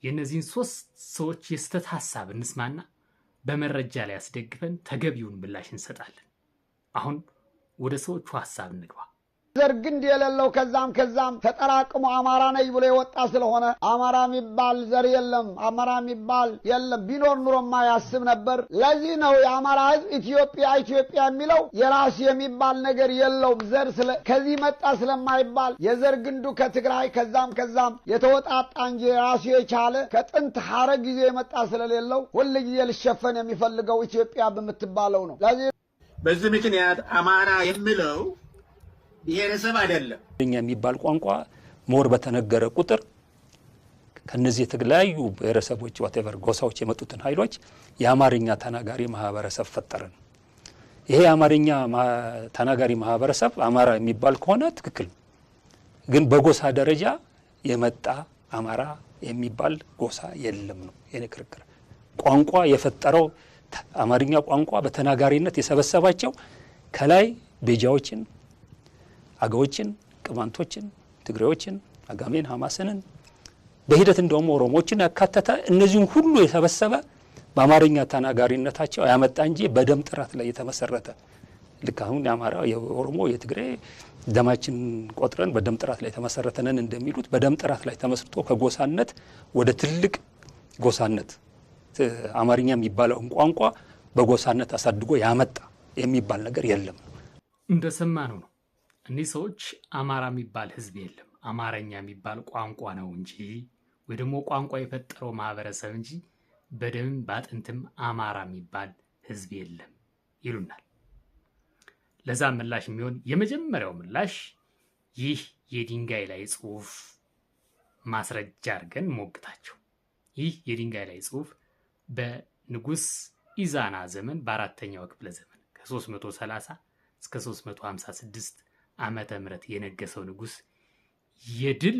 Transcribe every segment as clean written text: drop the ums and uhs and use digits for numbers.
የነዚህን ሶስት ሰዎች የስተት ሐሳብ እንስማና በመረጃ ላይ አስደግፈን ተገቢውን ምላሽ እንሰጣለን። አሁን ወደ ሰዎቹ ሐሳብ እንግባ። ዘር ግንድ የሌለው ከዛም ተጠራቅሞ አማራ ነኝ ብሎ የወጣ ስለሆነ አማራ የሚባል ዘር የለም፣ አማራ የሚባል የለም። ቢኖር ኑሮማ ያስብ ነበር። ለዚህ ነው የአማራ ሕዝብ ኢትዮጵያ የሚለው የራሱ የሚባል ነገር የለውም። ዘር ከዚህ መጣ ስለማይባል የዘር ግንዱ ከትግራይ ከዛም የተወጣጣ እንጂ ራሱ የቻለ ከጥንት ሐረግ ጊዜ የመጣ ስለሌለው ሁሉ ጊዜ ልሸፈን የሚፈልገው ኢትዮጵያ በምትባለው ነው። በዚህ ምክንያት አማራ የሚለው ብሔረሰብ አይደለም። የሚባል ቋንቋ ሞር በተነገረ ቁጥር ከነዚህ የተለያዩ ብሔረሰቦች whatever ጎሳዎች የመጡትን ኃይሎች የአማርኛ ተናጋሪ ማህበረሰብ ፈጠረን። ይሄ የአማርኛ ተናጋሪ ማህበረሰብ አማራ የሚባል ከሆነ ትክክል፣ ግን በጎሳ ደረጃ የመጣ አማራ የሚባል ጎሳ የለም ነው የኔ ክርክር። ቋንቋ የፈጠረው አማርኛ ቋንቋ በተናጋሪነት የሰበሰባቸው ከላይ ቤጃዎችን፣ አገዎችን፣ ቅማንቶችን፣ ትግሬዎችን፣ አጋሜን፣ ሐማስንን በሂደት እንደውም ኦሮሞዎችን ያካተተ እነዚህን ሁሉ የሰበሰበ በአማርኛ ተናጋሪነታቸው ያመጣ እንጂ በደም ጥራት ላይ የተመሰረተ ልክ አሁን የአማራ የኦሮሞ የትግሬ ደማችን ቆጥረን በደም ጥራት ላይ ተመሰረተነን እንደሚሉት በደም ጥራት ላይ ተመስርቶ ከጎሳነት ወደ ትልቅ ጎሳነት አማርኛ የሚባለውን ቋንቋ በጎሳነት አሳድጎ ያመጣ የሚባል ነገር የለም። እንደሰማነው ነው። እነዚህ ሰዎች አማራ የሚባል ህዝብ የለም፣ አማርኛ የሚባል ቋንቋ ነው እንጂ ወይ ደግሞ ቋንቋ የፈጠረው ማህበረሰብ እንጂ በደምም ባጥንትም አማራ የሚባል ህዝብ የለም ይሉናል። ለዛ ምላሽ የሚሆን የመጀመሪያው ምላሽ ይህ የድንጋይ ላይ ጽሑፍ ማስረጃ አድርገን ሞግታቸው። ይህ የድንጋይ ላይ ጽሑፍ በንጉስ ኢዛና ዘመን በአራተኛው ክፍለ ዘመን ከ330 እስከ 356 ዓመተ ምህረት የነገሰው ንጉስ የድል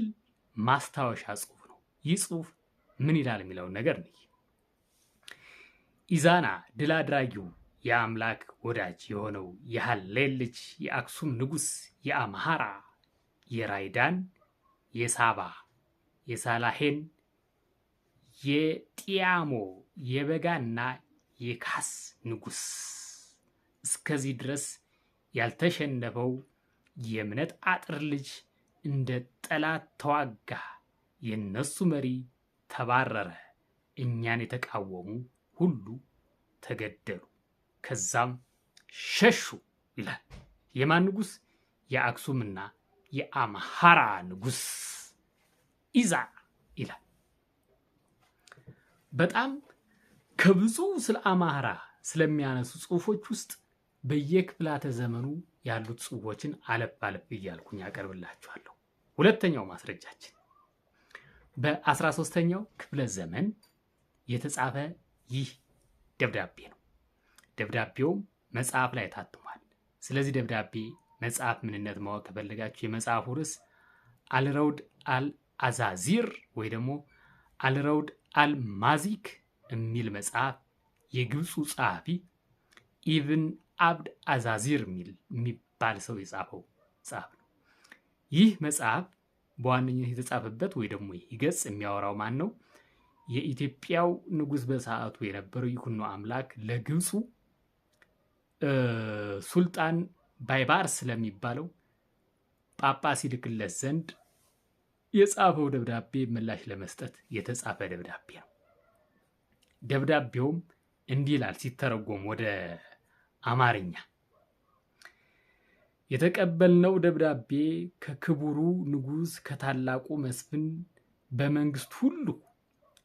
ማስታወሻ ጽሑፍ ነው። ይህ ጽሑፍ ምን ይላል የሚለውን ነገር ነው። ኢዛና ድል አድራጊው የአምላክ ወዳጅ የሆነው የሐሌል ልጅ የአክሱም ንጉስ የአምሃራ፣ የራይዳን፣ የሳባ፣ የሳላሄን፣ የጢያሞ፣ የበጋና የካስ ንጉስ እስከዚህ ድረስ ያልተሸነፈው የእምነት አጥር ልጅ እንደ ጠላት ተዋጋ። የነሱ መሪ ተባረረ። እኛን የተቃወሙ ሁሉ ተገደሉ፣ ከዛም ሸሹ ይላል። የማን ንጉስ? የአክሱምና የአምሃራ ንጉስ ኢዛና ይላል። በጣም ከብዙ ስለ አምሃራ ስለሚያነሱ ጽሑፎች ውስጥ በየክፍላተ ዘመኑ ያሉት ጽሑፎችን አለፍ እያልኩኝ ያቀርብላችኋለሁ። ሁለተኛው ማስረጃችን በ13ኛው ክፍለ ዘመን የተጻፈ ይህ ደብዳቤ ነው። ደብዳቤውም መጽሐፍ ላይ ታትሟል። ስለዚህ ደብዳቤ መጽሐፍ ምንነት ማወቅ ከፈለጋችሁ የመጽሐፉ ርዕስ አልረውድ አልአዛዚር ወይ ደግሞ አልረውድ አልማዚክ የሚል መጽሐፍ የግብፁ ጸሐፊ ኢብን አብድ አዛዚር የሚባል ሰው የጻፈው መጽሐፍ ነው። ይህ መጽሐፍ በዋነኝነት የተጻፈበት ወይ ደግሞ ይህ ገጽ የሚያወራው ማን ነው? የኢትዮጵያው ንጉስ በሰዓቱ የነበረው ይኩኖ አምላክ ለግብፁ ሱልጣን ባይባር ስለሚባለው ጳጳስ ይልክለት ዘንድ የጻፈው ደብዳቤ ምላሽ ለመስጠት የተጻፈ ደብዳቤ ነው። ደብዳቤውም እንዲህ ይላል ሲተረጎም ወደ አማርኛ። የተቀበልነው ደብዳቤ ከክቡሩ ንጉስ ከታላቁ መስፍን በመንግስት ሁሉ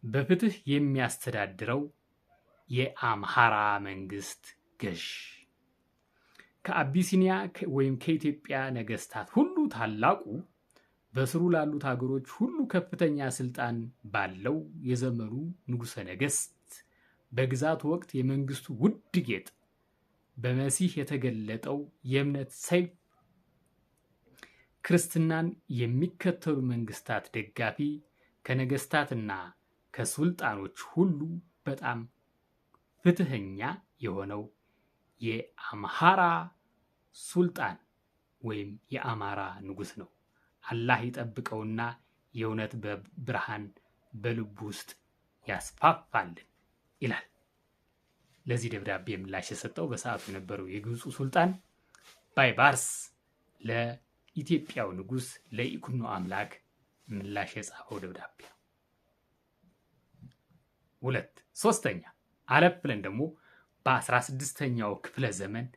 በፍትህ የሚያስተዳድረው የአምሃራ መንግስት ገዥ ከአቢሲኒያ ወይም ከኢትዮጵያ ነገስታት ሁሉ ታላቁ በስሩ ላሉት ሀገሮች ሁሉ ከፍተኛ ስልጣን ባለው የዘመኑ ንጉሠ ነገስት በግዛት ወቅት የመንግስቱ ውድ ጌጥ በመሲህ የተገለጠው የእምነት ሰይፍ ክርስትናን የሚከተሉ መንግስታት ደጋፊ ከነገስታትና ከሱልጣኖች ሁሉ በጣም ፍትህኛ የሆነው የአምሃራ ሱልጣን ወይም የአማራ ንጉስ ነው። አላህ ይጠብቀውና የእውነት ብርሃን በልቡ ውስጥ ያስፋፋልን ይላል። ለዚህ ደብዳቤ ምላሽ የሰጠው በሰዓቱ የነበረው የግብፁ ሱልጣን ባይባርስ ለኢትዮጵያው ንጉሥ ለኢኩኖ አምላክ ምላሽ የጻፈው ደብዳቤ ነው። ሶስተኛ አለፍ ብለን ደግሞ በ16ኛው ክፍለ ዘመን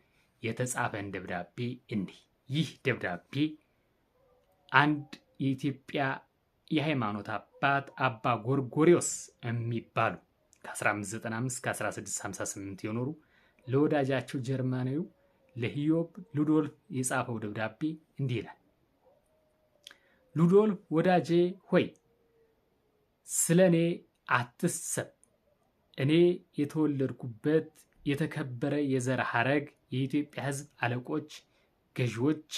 የተጻፈን ደብዳቤ እንዲህ። ይህ ደብዳቤ አንድ የኢትዮጵያ የሃይማኖት አባት አባ ጎርጎሪዮስ የሚባሉ ከ1595 እስከ 1658 የኖሩ ለወዳጃቸው ጀርመናዊው ለኢዮብ ሉዶልፍ የጻፈው ደብዳቤ እንዲህ ይላል። ሉዶልፍ ወዳጄ ሆይ ስለኔ አትሰብ። እኔ የተወለድኩበት የተከበረ የዘር ሐረግ የኢትዮጵያ ሕዝብ አለቆች፣ ገዢዎች፣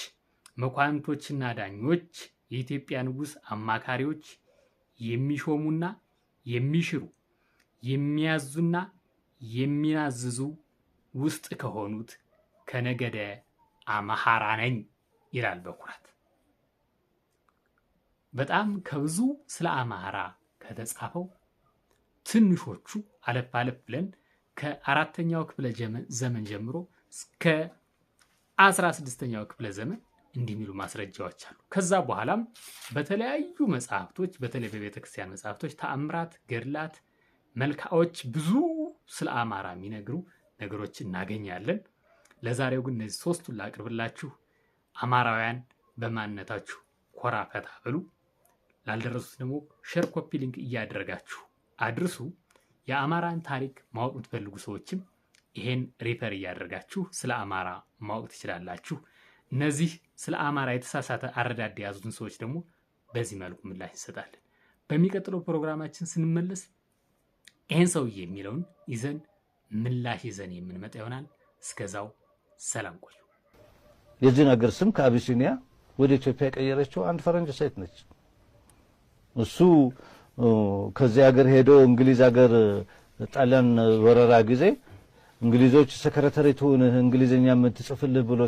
መኳንንቶችና ዳኞች፣ የኢትዮጵያ ንጉሥ አማካሪዎች የሚሾሙና የሚሽሩ የሚያዙና የሚናዝዙ ውስጥ ከሆኑት ከነገደ አማራ ነኝ ይላል በኩራት። በጣም ከብዙ ስለ አማራ ከተጻፈው ትንሾቹ አለፍ አለፍ ብለን ከ4ኛው ክፍለ ዘመን ጀምሮ እስከ 16ኛው ክፍለ ዘመን እንዲሚሉ ማስረጃዎች አሉ። ከዛ በኋላም በተለያዩ መጽሐፍቶች በተለይ በቤተ ክርስቲያን መጽሐፍቶች ተአምራት፣ ገድላት፣ መልካዎች ብዙ ስለ አማራ የሚነግሩ ነገሮች እናገኛለን። ለዛሬው ግን እነዚህ ሶስቱን ላቅርብላችሁ። አማራውያን በማንነታችሁ ኮራ ፈታ በሉ። ላልደረሱት ደግሞ ሼር፣ ኮፒ ሊንክ እያደረጋችሁ አድርሱ። የአማራን ታሪክ ማወቅ የምትፈልጉ ሰዎችም ይሄን ሪፈር እያደረጋችሁ ስለ አማራ ማወቅ ትችላላችሁ። እነዚህ ስለ አማራ የተሳሳተ አረዳድ የያዙትን ሰዎች ደግሞ በዚህ መልኩ ምላሽ እንሰጣለን። በሚቀጥለው ፕሮግራማችን ስንመለስ ይሄን ሰውዬ የሚለውን ይዘን ምላሽ ይዘን የምንመጣ ይሆናል። እስከዛው ሰላም ቆዩ። የዚህ ነገር ስም ከአቢሲኒያ ወደ ኢትዮጵያ የቀየረችው አንድ ፈረንጅ ሴት ነች። እሱ ከዚህ ሀገር ሄዶ እንግሊዝ ሀገር ጣሊያን ወረራ ጊዜ እንግሊዞች ሰክሬታሪቱን እንግሊዝኛ የምትጽፍልህ ብሎ